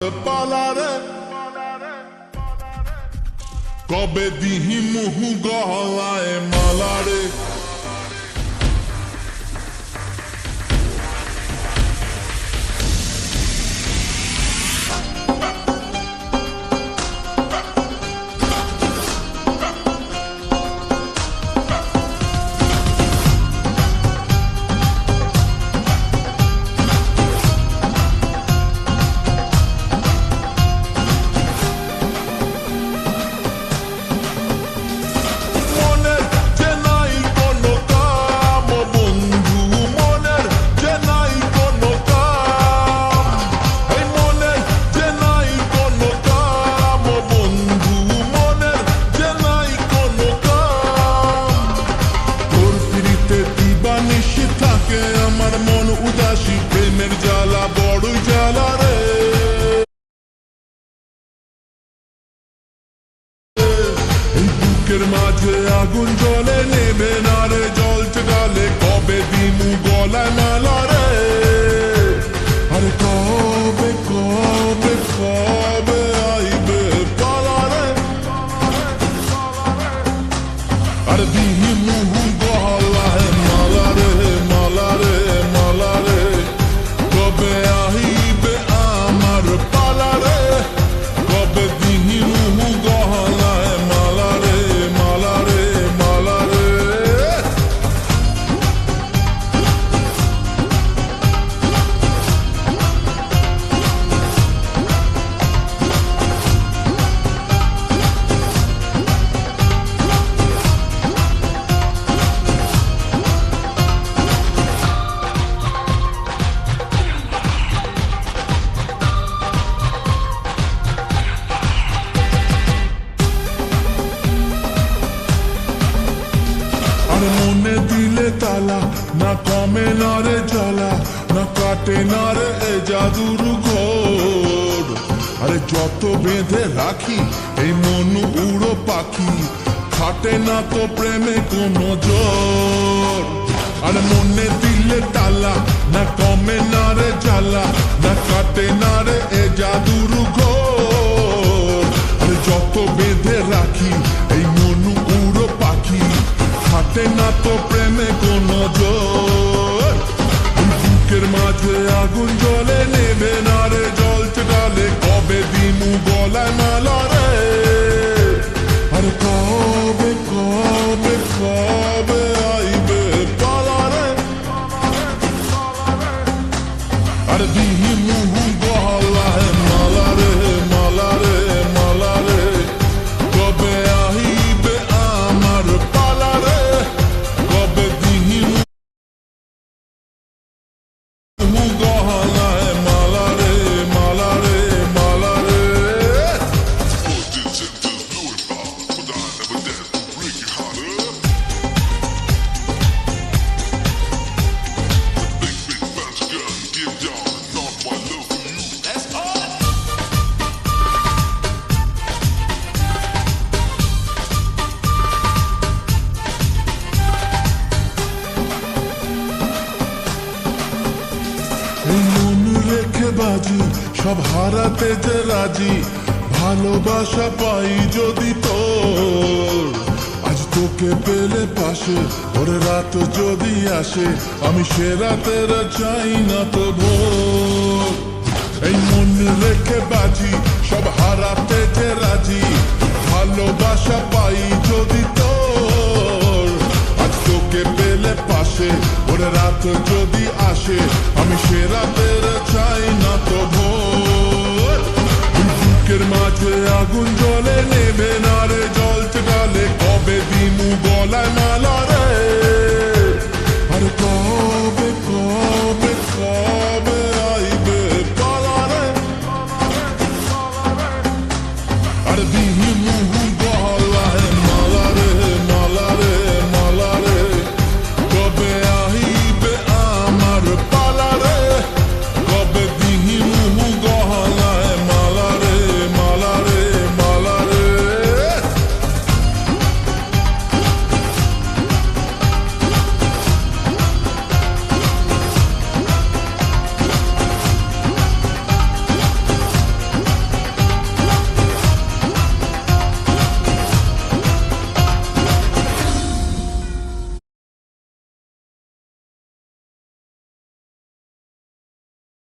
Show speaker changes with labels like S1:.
S1: পালারে কবে দিহি মুহু গলায় মালারে আমার মন উদাসী প্রেমের জ্বালা বড়ই জ্বালা রে এই বুকের মাঝে আগুন জ্বলে নেবে না রে জ্বলছে গালে কবে দিমু গলায় মালা রে আরে কবে কবে কবে আইবে পালা রে আর দিহি মুহু গলায় মালা রে মালা রে মালা রে কবে আহিবে আমার পালা রে কবে দিহি মুহু গলায় মালা রে মালা রে মালা রে মনে দিলে তালা না কমে না রে জ্বালা না কাটে না রে এ জাদুর ঘোর আরে যত বেঁধে রাখি এই মন উড়ো পাখি খাটে না তো প্রেমে কোনো জোর আরে মনে দিলে তালা না কমে না রে জ্বালা না কাটে না রে এ জাদুর ঘোর আরে যত বেঁধে রাখি এই মন উড়ো পাখি খাটে না তো প্রেমে কোনো জোর বুকের মাঝে আগুন জ্বলে নেবে না রে জ্বলছে ডালে কবে দিমু গলায় মালা রে আরে কবে কবে কবে আইবে পালা রে আর দিহি মুহু গলায় মালা রে মালা রে মালা রে কবে আহিবে আমার পালা রে কবে দিহি মুহু গলায় মালা রে মালা রে মালা রে মন রেখে বাজি সব হারাতে যে রাজি ভালোবাসা পাই যদি তোর আজ তোকে পেলে পাশে ওরে রাত যদি আসে আমি সে রাতের চাই না তো ভোর এই মন রেখে বাজি সব হারাতে যে রাজি ভালোবাসা পাই যদি তোর আজ তোকে পেলে পাশে ওরে রাত যদি আসে আমি সে রাতের চাই না তো